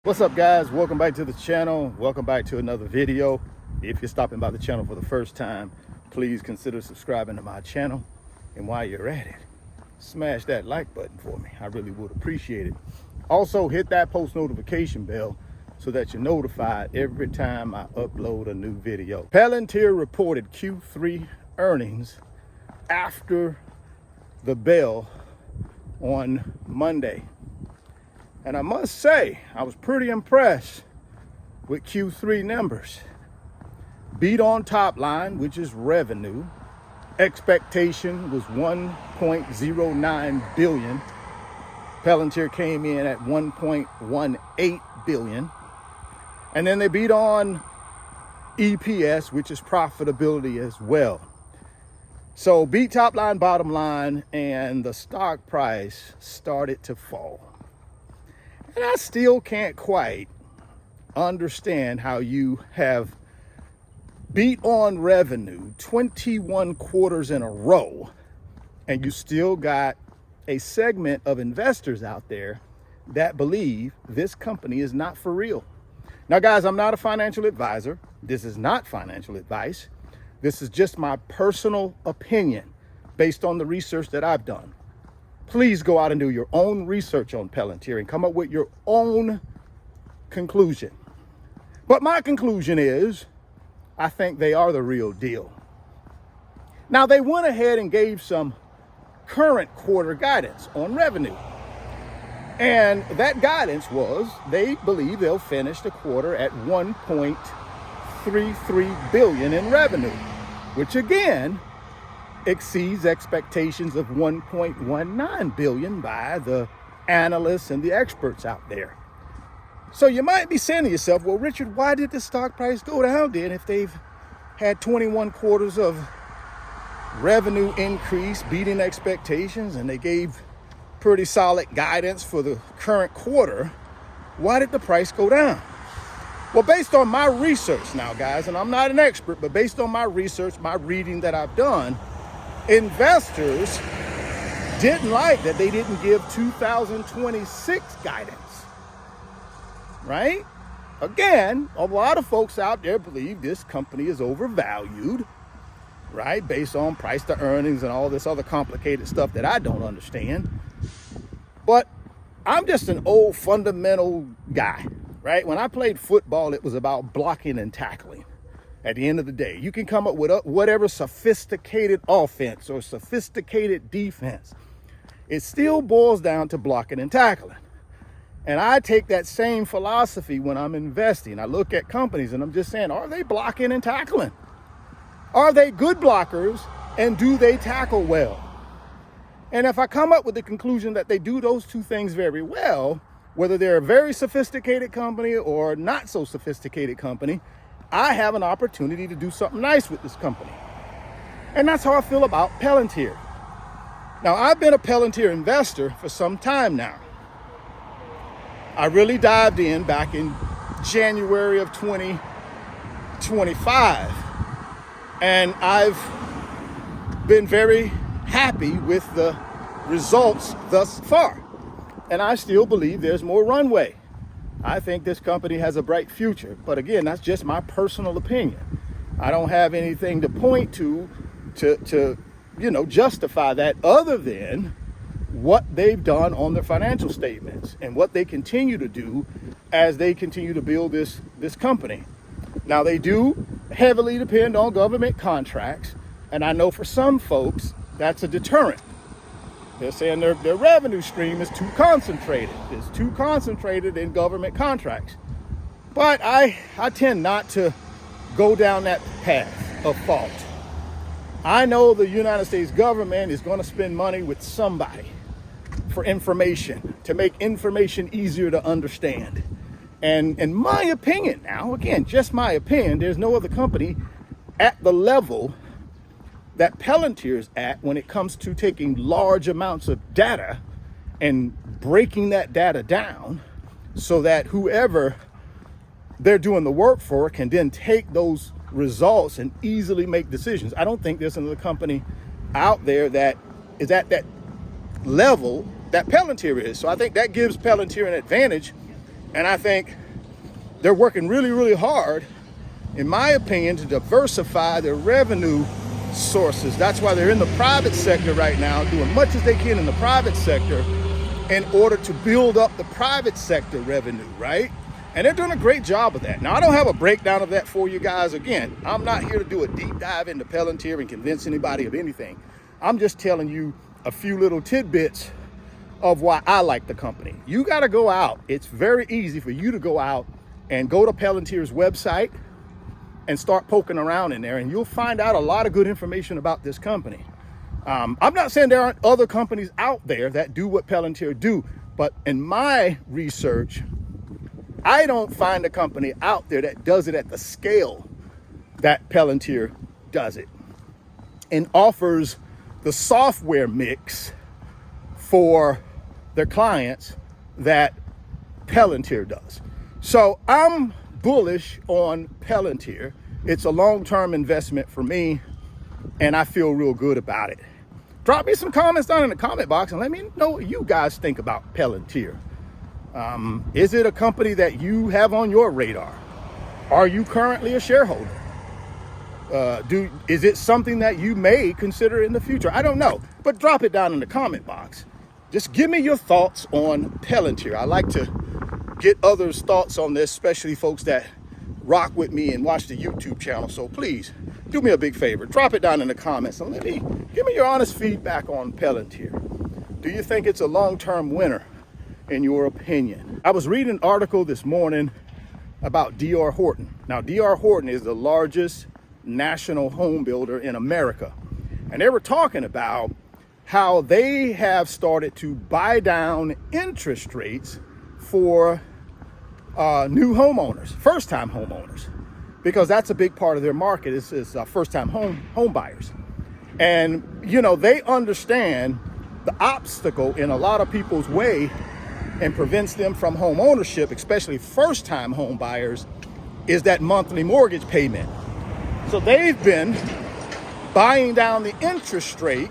What's up, guys? Welcome back to the channel. Welcome back to another video. If you're stopping by the channel for the first time, please consider subscribing to my channel. And while you're at it, smash that like button for me. I really would appreciate it. Also, hit that post notification bell so that you're notified every time I upload a new video. Palantir reported Q3 earnings after the bell on Monday. And I must say, I was pretty impressed with Q3 numbers. Beat on top line, which is revenue. Expectation was 1.09 billion. Palantir came in at 1.18 billion. And then they beat on EPS, which is profitability as well. So beat top line, bottom line, and the stock price started to fall. And I still can't quite understand how you have beat on revenue 21 quarters in a row, and you still got a segment of investors out there that believe this company is not for real. Now, guys, I'm not a financial advisor. This is not financial advice. This is just my personal opinion based on the research that I've done. Please go out and do your own research on Palantir and come up with your own conclusion. But my conclusion is, I think they are the real deal. Now, they went ahead and gave some current quarter guidance on revenue. And that guidance was, they believe they'll finish the quarter at 1.33 billion in revenue, which again, exceeds expectations of 1.19 billion by the analysts and the experts out there. So you might be saying to yourself, well, Richard, why did the stock price go down then if they've had 21 quarters of revenue increase, beating expectations, and they gave pretty solid guidance for the current quarter? Why did the price go down? Well, based on my research now, guys, and I'm not an expert, but based on my research, my reading that I've done, investors didn't like that they didn't give 2026 guidance, right? Again, a lot of folks out there believe this company is overvalued, right? Based on price to earnings and all this other complicated stuff that I don't understand. But I'm just an old fundamental guy, right? When I played football, it was about blocking and tackling. At the end of the day, you can come up with whatever sophisticated offense or sophisticated defense. It still boils down to blocking and tackling. And I take that same philosophy when I'm investing. I look at companies and I'm just saying, are they blocking and tackling? Are they good blockers, and do they tackle well? And if I come up with the conclusion that they do those two things very well, whether they're a very sophisticated company or not so sophisticated company, I have an opportunity to do something nice with this company. And that's how I feel about Palantir. Now, I've been a Palantir investor for some time now. I really dived in back in January of 2025. And I've been very happy with the results thus far. And I still believe there's more runway. I think this company has a bright future. But again, that's just my personal opinion. I don't have anything to point to justify that other than what they've done on their financial statements and what they continue to do as they continue to build this company. Now, they do heavily depend on government contracts. And I know for some folks, that's a deterrent. They're saying their revenue stream is too concentrated. It's too concentrated in government contracts. But I tend not to go down that path of thought. I know the United States government is going to spend money with somebody for information, to make information easier to understand. And in my opinion now, again, just my opinion, there's no other company at the level that Palantir is at when it comes to taking large amounts of data and breaking that data down so that whoever they're doing the work for can then take those results and easily make decisions. I don't think there's another company out there that is at that level that Palantir is. So I think that gives Palantir an advantage And I think they're working really, really hard, in my opinion, to diversify their revenue sources. That's why they're in the private sector right now, doing much as they can in the private sector in order to build up the private sector revenue, right? And they're doing a great job of that. Now, I don't have a breakdown of that for you guys. Again, I'm not here to do a deep dive into Palantir and convince anybody of anything. I'm just telling you a few little tidbits of why I like the company. You got to go out. It's very easy for you to go out and go to Palantir's website and start poking around in there, and you'll find out a lot of good information about this company. I'm not saying there aren't other companies out there that do what Palantir do, but in my research, I don't find a company out there that does it at the scale that Palantir does it and offers the software mix for their clients that Palantir does. So I'm bullish on Palantir. It's a long-term investment for me, and I feel real good about it. Drop me some comments down in the comment box and let me know what you guys think about Palantir. Is it a company that you have on your radar? Are you currently a shareholder? Is it something that you may consider in the future? I don't know, but drop it down in the comment box. Just give me your thoughts on Palantir. I like to get others' thoughts on this, especially folks that rock with me and watch the YouTube channel. So please do me a big favor. Drop it down in the comments and give me your honest feedback on Palantir. Do you think it's a long-term winner in your opinion? I was reading an article this morning about D.R. Horton. Now, D.R. Horton is the largest national home builder in America. And they were talking about how they have started to buy down interest rates for new homeowners, first-time homeowners, because that's a big part of their market is first-time home buyers. And, you know, they understand the obstacle in a lot of people's way and prevents them from home ownership, especially first-time home buyers, is that monthly mortgage payment. So they've been buying down the interest rate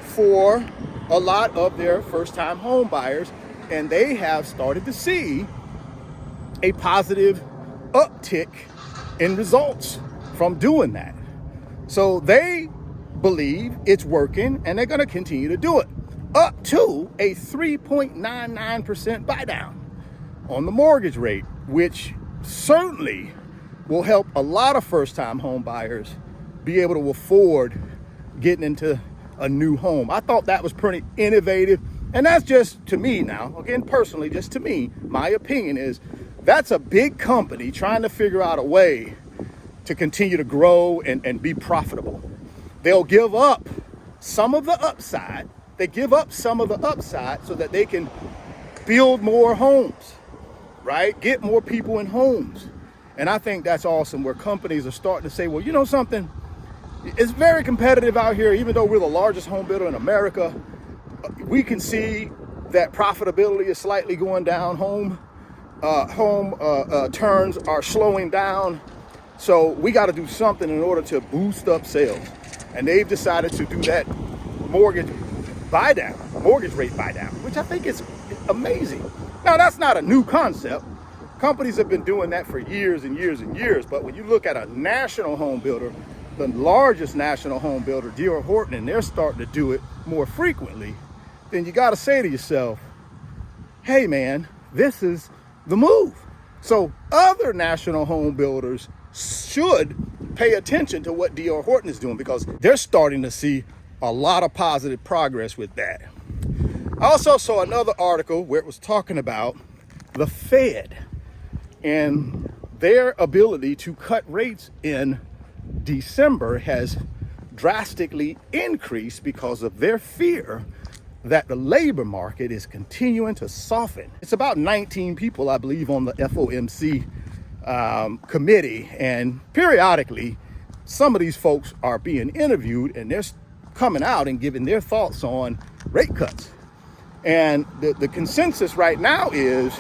for a lot of their first-time home buyers, and they have started to see a positive uptick in results from doing that. So they believe it's working, and they're going to continue to do it, up to a 3.99% buy down on the mortgage rate, which certainly will help a lot of first-time home buyers be able to afford getting into a new home. I thought that was pretty innovative, and that's just to me now, again, personally, just to me, my opinion is that's a big company trying to figure out a way to continue to grow and be profitable. They'll give up some of the upside. They give up some of the upside so that they can build more homes, right? Get more people in homes. And I think that's awesome, where companies are starting to say, well, you know something? It's very competitive out here. Even though we're the largest home builder in America, we can see that profitability is slightly going down. Home turns are slowing down. So we got to do something in order to boost up sales. And they've decided to do that mortgage rate buy down, which I think is amazing. Now, that's not a new concept. Companies have been doing that for years and years and years. But when you look at a national home builder, the largest national home builder, D.R. Horton, and they're starting to do it more frequently, then you got to say to yourself, hey, man, this is the move. So other national home builders should pay attention to what D.R. Horton is doing, because they're starting to see a lot of positive progress with that. I also saw another article where it was talking about the Fed and their ability to cut rates in December has drastically increased because of their fear that the labor market is continuing to soften. It's about 19 people, I believe, on the FOMC committee, and periodically some of these folks are being interviewed and they're coming out and giving their thoughts on rate cuts. And the consensus right now is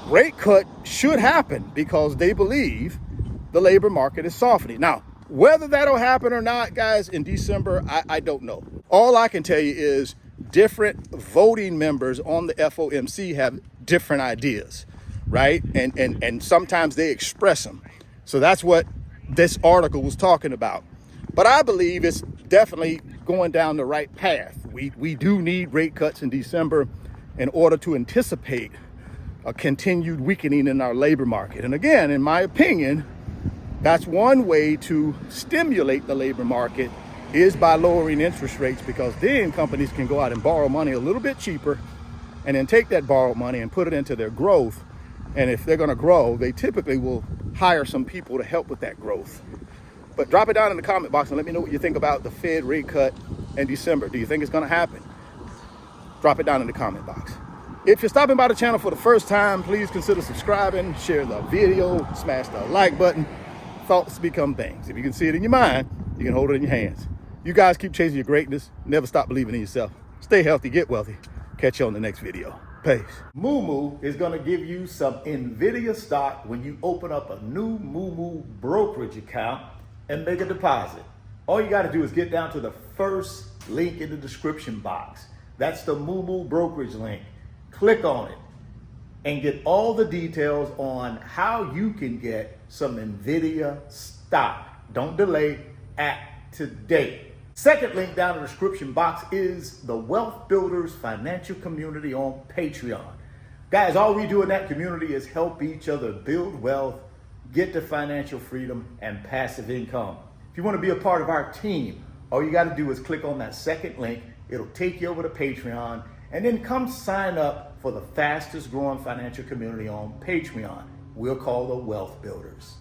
rate cut should happen because they believe the labor market is softening. Now, whether that'll happen or not, guys, in December, I don't know. All I can tell you is different voting members on the FOMC have different ideas, right? And sometimes they express them. So that's what this article was talking about. But I believe it's definitely going down the right path. We do need rate cuts in December in order to anticipate a continued weakening in our labor market. And again, in my opinion, that's one way to stimulate the labor market is by lowering interest rates, because then companies can go out and borrow money a little bit cheaper and then take that borrowed money and put it into their growth. And if they're going to grow, they typically will hire some people to help with that growth. But drop it down in the comment box and let me know what you think about the Fed rate cut in December. Do you think it's going to happen? Drop it down in the comment box. If you're stopping by the channel for the first time, please consider subscribing, share the video, smash the like button. Thoughts become things. If you can see it in your mind, you can hold it in your hands. You guys keep chasing your greatness. Never stop believing in yourself. Stay healthy, get wealthy. Catch you on the next video. Peace. Moomoo is going to give you some NVIDIA stock when you open up a new Moomoo brokerage account and make a deposit. All you got to do is get down to the first link in the description box. That's the Moomoo brokerage link. Click on it and get all the details on how you can get some NVIDIA stock. Don't delay, act today. Second link down in the description box is the Wealth Builders Financial Community on Patreon. Guys, all we do in that community is help each other build wealth, get to financial freedom and passive income. If you want to be a part of our team, all you got to do is click on that second link. It'll take you over to Patreon, and then come sign up for the fastest growing financial community on Patreon. We'll call the Wealth Builders.